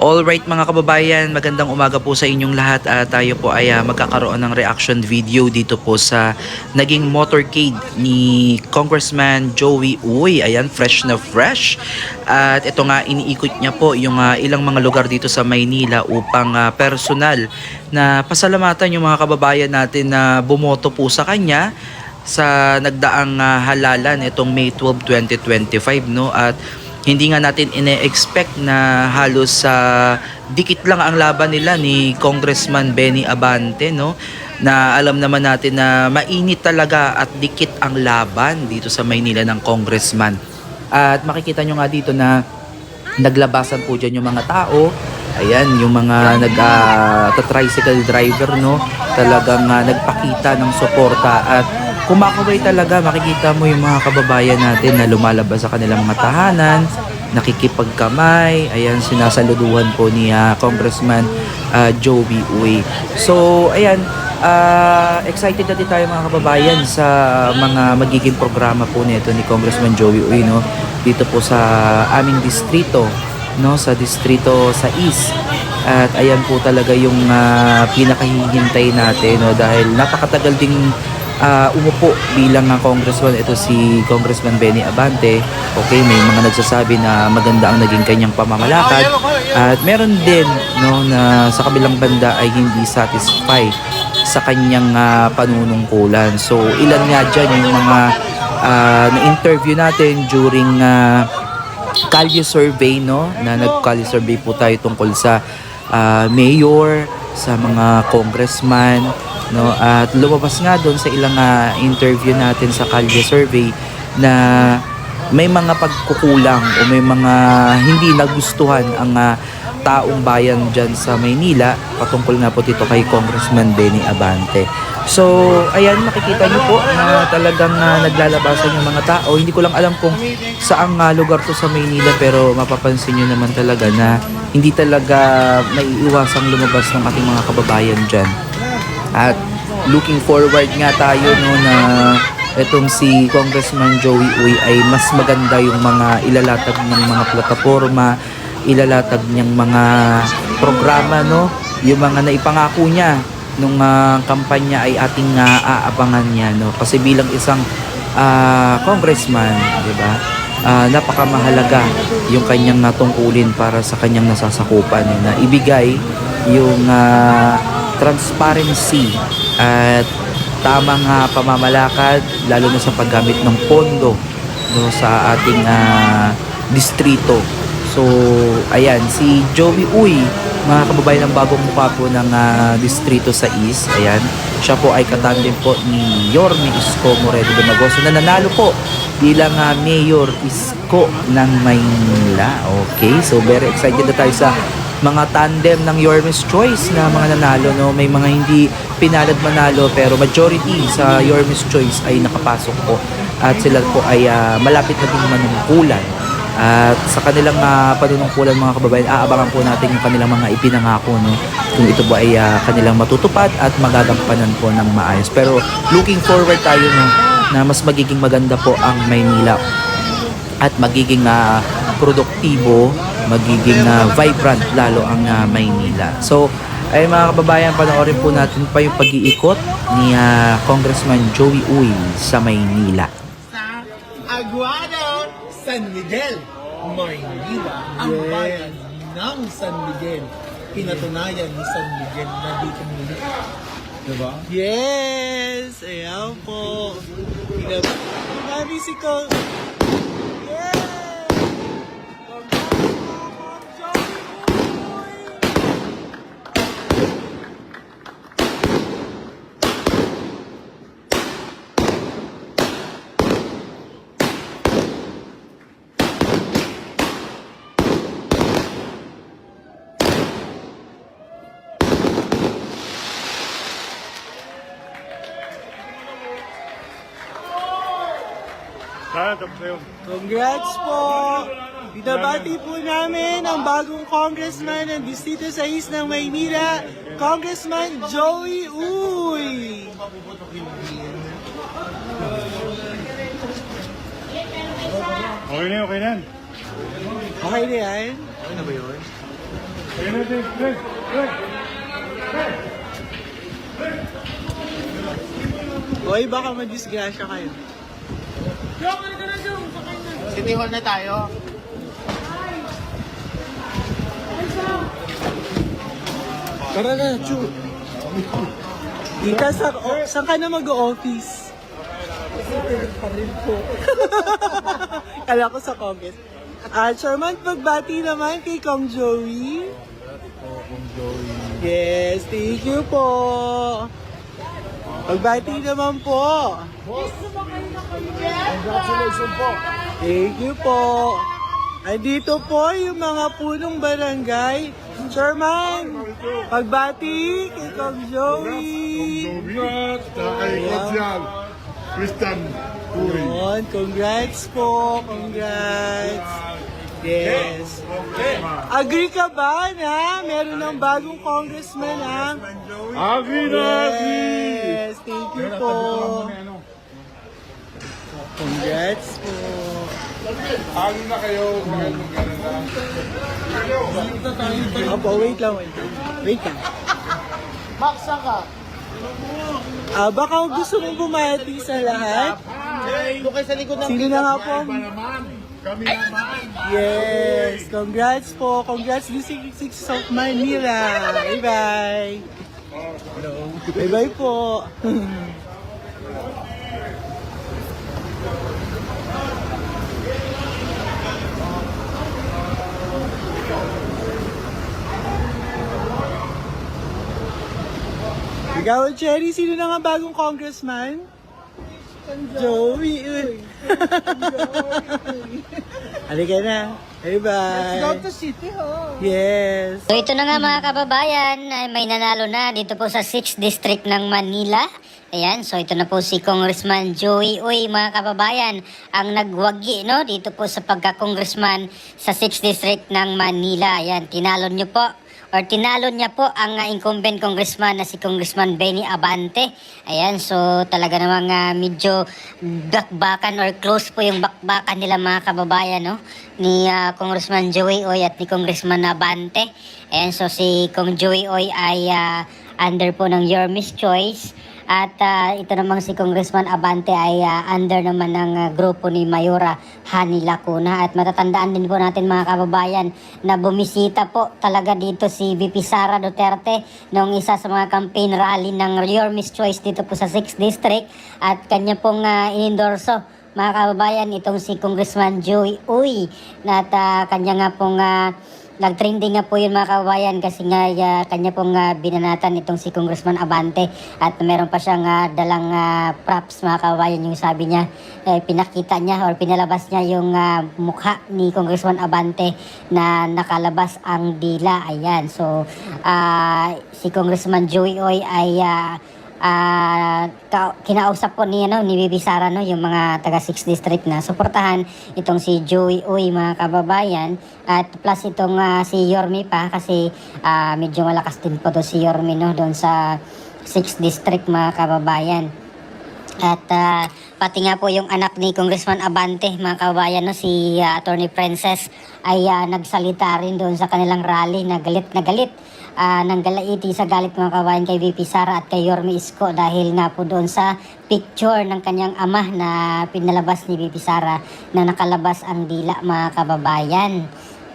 Alright mga kababayan, magandang umaga po sa inyong lahat. Tayo po ay magkakaroon ng reaction video dito po sa naging motorcade ni Congressman Joey Uy. Ayan, fresh na fresh. At ito nga, iniikot niya po yung ilang mga lugar dito sa Maynila upang personal na pasalamatan yung mga kababayan natin na bumoto po sa kanya sa nagdaang halalan itong May 12, 2025, no? At hindi nga natin ine-expect na halos sa dikit lang ang laban nila ni Congressman Benny Abante, no? Na alam naman natin na mainit talaga at dikit ang laban dito sa Maynila ng congressman. At makikita nyo nga dito na naglabasan po dyan yung mga tao. Ayan, yung mga tricycle driver, no? Talagang nagpakita ng suporta at kumakaway talaga. Makikita mo yung mga kababayan natin na lumalabas sa kanilang mga tahanan, nakikipagkamay. Ayan, sinasaluduhan po ni Congressman Joey Uy. So, ayan, excited natin tayo mga kababayan sa mga magiging programa po nito ni Congressman Joey Uy, no? Dito po sa aming distrito, no? Sa distrito sa East. At ayan po talaga yung pinakahihintay natin, no? Dahil napakatagal ding umupo bilang congressman ito si Congressman Benny Abante. Okay, may mga nagsasabi na maganda ang naging kanyang pamamalakad at meron din, no, na sa kabilang banda ay hindi satisfied sa kanyang panunungkulan. So ilan nga dyan yung mga na-interview natin during Kalye survey, no, na nag-Kalye survey po tayo tungkol sa mayor, sa mga congressman, no, at lumabas nga doon sa ilang interview natin sa Kalye survey na may mga pagkukulang o may mga hindi nagustuhan ang taong bayan dyan sa Maynila patungkol nga po dito kay Congressman Benny Abante. So, ayan, makikita nyo po na talagang naglalabasan yung mga tao. Hindi ko lang alam kung saang lugar to sa Maynila, pero mapapansin nyo naman talaga na hindi talaga maiiwasang lumabas ng ating mga kababayan dyan. At looking forward nga tayo, no, na itong si Congressman Joey Uy ay mas maganda yung mga ilalatag ng mga plataforma, ilalatag niyang mga programa, no, yung mga naipangako niya nung kampanya ay ating aabangan niya, no, kasi bilang isang congressman, di ba, napakamahalaga yung kanyang natungkulin para sa kanyang nasasakupan, na ibigay yung transparency at tamang pamamalakad lalo na sa paggamit ng pondo, no, sa ating distrito. So ayan, si Joey Uy, mga kababayan, ng bagong mukha po ng distrito sa East. Ayan, siya po ay katandem po ni Yorme Isko Moreno Dumagoso na nanalo po bilang Mayor Isko ng Maynila. Okay, so very excited na tayo sa mga tandem ng Yorme's Choice na mga nanalo, no? May mga hindi pinalad manalo pero majority sa Yorme's Choice ay nakapasok po at sila po ay malapit na din manungkulan. At sa kanilang panunungkulan, mga kababayan, aabangan po natin yung kanilang mga ipinangako, no? Kung ito po ay kanilang matutupad at magagampanan po ng maayos. Pero looking forward tayo, no, na mas magiging maganda po ang Maynila at magiging produktibo, magiging vibrant lalo ang Maynila. So ay mga kababayan, panoorin po natin pa yung pag-iikot ni Congressman Joey Uy sa Maynila. Sa Aguado, San Miguel, Maynila, ang bayan ng San Miguel. Pinatunayan ni San Miguel na dito muli. Diba? Yes! Ayan po. Pinatunayan si Kong. Congrats po! Binabati po namin ang bagong congressman ng distrito sa East ng Maynila, Congressman Joey Uy! Okay na, okay na. Okay na yan? Okay na ba yun? Hoy, baka madisgrasya kayo. City Hall na tayo. Tara na, Chu. Tita, saan ka na mag-office? Pa rin po. Kala ko sa Congress. Chairman, pagbati naman kay Kong Joey. Yes, thank you po. Pagbati naman po. Congratulations po. Thank you po. Andito po yung mga punong barangay. Chairman, pagbati kay Kong Joey. Congrats! Kay Konsyal Christian Puri. Yun, congrats po. Congrats. Yes. Agree ka ba na meron ng bagong congressman ang... Agi na agi! Yes, thank you po. Congrats po. Agi na kayo. Opo, wait lang. Wait lang. Baksa ka. Baka gusto mong bumati sa lahat. Doon kayo sa likod ng Sino na nga po ang... Kami naman. Yes, congrats po. Congrats District 6 of Manila. Bye-bye. Bye-bye po. Ikaw, Cherry, sino na nga bagong congressman? Joey. Halika na. Bye-bye. Go to City Hall. Yes. So ito na nga mga kababayan, ay may nanalo na dito po sa 6th District ng Manila. Ayan, so ito na po si Congressman Joey Uy, mga kababayan, ang nagwagi no dito po sa pagka-congressman sa 6th District ng Manila. Ayan, tinalo niya po ang incumbent congressman na si Congressman Benny Abante. Ayan, so talaga namang medyo bakbakan or close po yung bakbakan nila mga kababayan, no? Ni Congressman Joey Oy at ni Congressman Abante. Ayan, so si Kong Joey Oy ay under po ng Your Miss Choice. At ito namang si Congressman Abante ay under naman ng grupo ni Mayora Hani Lacuna. At matatandaan din po natin mga kababayan na bumisita po talaga dito si VP Sara Duterte noong isa sa mga campaign rally ng Your Miss Choice dito po sa 6th District. At kanya pong inendorso mga kababayan itong si Congressman Joey Uy. At kanya nga pong nag-trending nga po yun mga kababayan kasi nga kanya pong binanatan itong si Congressman Abante at meron pa siyang dalang props mga kababayan, yung sabi niya pinakita niya or pinalabas niya yung mukha ni Congressman Abante na nakalabas ang dila. Ayan, so si Congressman Joey Oy ay kinausap po ni Bibi Sara yung mga taga 6th District na suportahan itong si Joey Uy mga kababayan, at plus itong si Yorme pa kasi medyo malakas din po si Yorme doon sa 6th District mga kababayan. At pati nga po yung anak ni Congressman Abante mga kababayan, si Attorney Princess ay nagsalita rin doon sa kanilang rally na galit ng galaiti sa galit mga kababayan kay VP Sara at kay Yorme Isko dahil nga po doon sa picture ng kanyang ama na pinalabas ni VP Sara na nakalabas ang dila mga kababayan.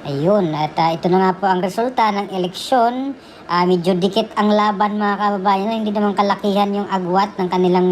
Ayun, at ito na nga po ang resulta ng eleksyon. Medyo dikit ang laban mga kababayan, hindi naman kalakihan yung agwat ng kanilang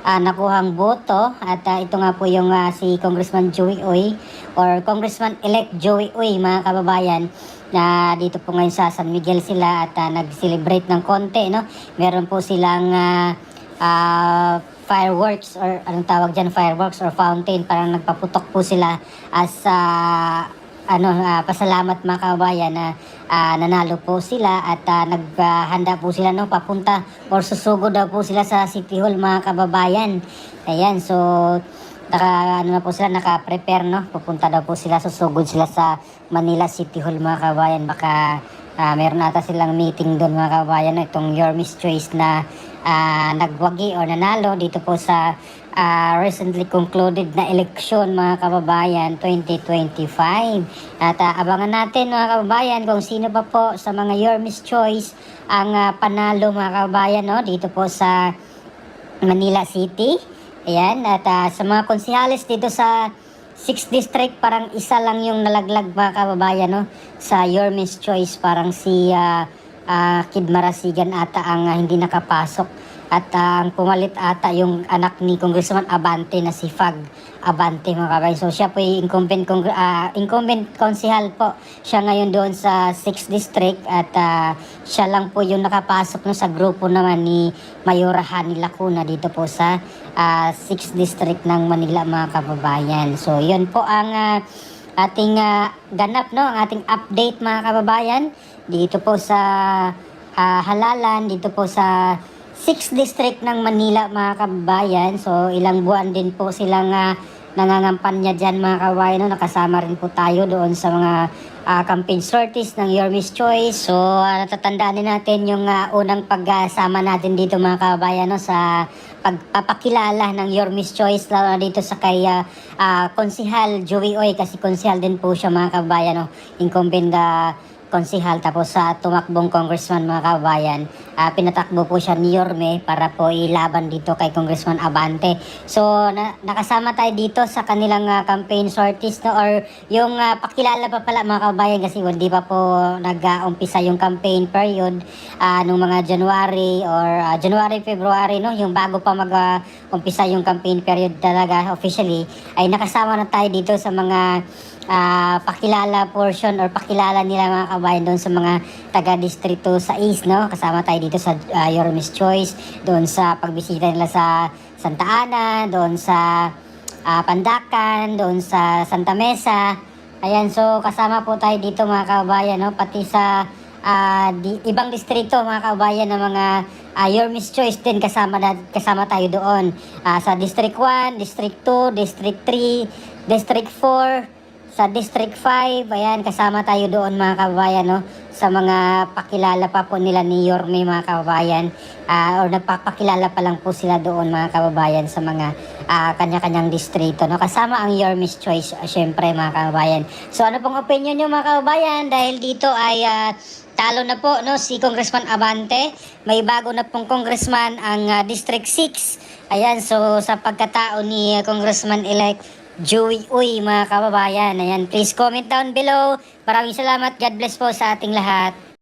nakuhang boto. At ito nga po yung si Congressman Joey Uy or Congressman-elect Joey Uy mga kababayan, na dito po ngayon sa San Miguel sila at nag-celebrate ng konti, no? Meron po silang fireworks or anong tawag dyan, fireworks or fountain, parang nagpaputok po sila as pasalamat mga kababayan na nanalo po sila at naghanda po sila papunta or susugod daw po sila sa City Hall mga kababayan. Ayan, so naka-prepare pupunta daw po sila, susugod sila sa Manila City Hall mga kababayan. Baka meron ata silang meeting doon mga kababayan, itong Your Miss Choice na nagwagi o nanalo dito po sa recently concluded na eleksyon mga kababayan 2025. At abangan natin mga kababayan kung sino pa po sa mga Your Miss Choice ang panalo mga kababayan, no, dito po sa Manila City. Ayan, at sa mga konsehalis dito sa 6th District, parang isa lang yung nalaglag mga kababayan, no, sa Your Miss Choice. Parang si Kid Marasigan ata ang hindi nakapasok. At ang pumalit ata yung anak ni Congressman Abante na si Fag Abante mga kababayan. So siya po yung incumbent konsehal po. Siya ngayon doon sa 6th District at siya lang po yung nakapasok no, sa grupo naman ni Mayora Hani Lacuna dito po sa 6th District ng Manila mga kababayan. So yun po ang ating ganap, no, ang ating update mga kababayan dito po sa halalan, dito po sa 6th District ng Manila mga kababayan. So ilang buwan din po silang nangangampanya dyan mga kababayan, no? Nakasama rin po tayo doon sa mga campaign sorties ng Your Miss Choice. So natatandaan din natin yung unang pagsama natin dito mga kababayan, no? Sa pagpapakilala ng Your Miss Choice lalo na dito sa kay Konsehal Joey Uy, kasi konsehal din po siya mga kababayan, no? Incumbent konsehal, tapos sa tumakbong congressman mga kababayan, pinatakbo po siya ni Yorme para po ilaban dito kay Congressman Abante. So nakasama tayo dito sa kanilang campaign sorties, no, or yung pakilala pa pala mga kababayan, kasi hindi pa po nag-umpisa yung campaign period nung mga January or February, no, yung bago pa mag-umpisa yung campaign period talaga officially, ay nakasama na tayo dito sa mga pakilala portion or pakilala nila mga kabayan doon sa mga taga-distrito sa East, no? Kasama tayo dito sa Your Miss Choice, doon sa pagbisita nila sa Santa Ana, doon sa Pandacan, doon sa Santa Mesa. Ayan, so kasama po tayo dito mga kabayan, no? Pati sa ibang distrito mga kabayan ng mga Your Miss Choice din kasama tayo doon. Sa District 1, District 2, District 3, District 4, sa District 5, ayan, kasama tayo doon mga kababayan, no? Sa mga pakilala pa po nila ni Yorme mga kababayan, or nagpapakilala pa lang po sila doon mga kababayan sa mga kanya-kanyang distrito, no? Kasama ang Your Miss Choice, syempre mga kababayan. So ano pong opinion nyo mga kababayan, dahil dito ay talo na po, no, si Congressman Abante. May bago na pong congressman ang District 6. Ayan, so sa pagkatao ni Congressman-elect Joey Uy mga kababayan. Ayan, please comment down below. Maraming salamat. God bless po sa ating lahat.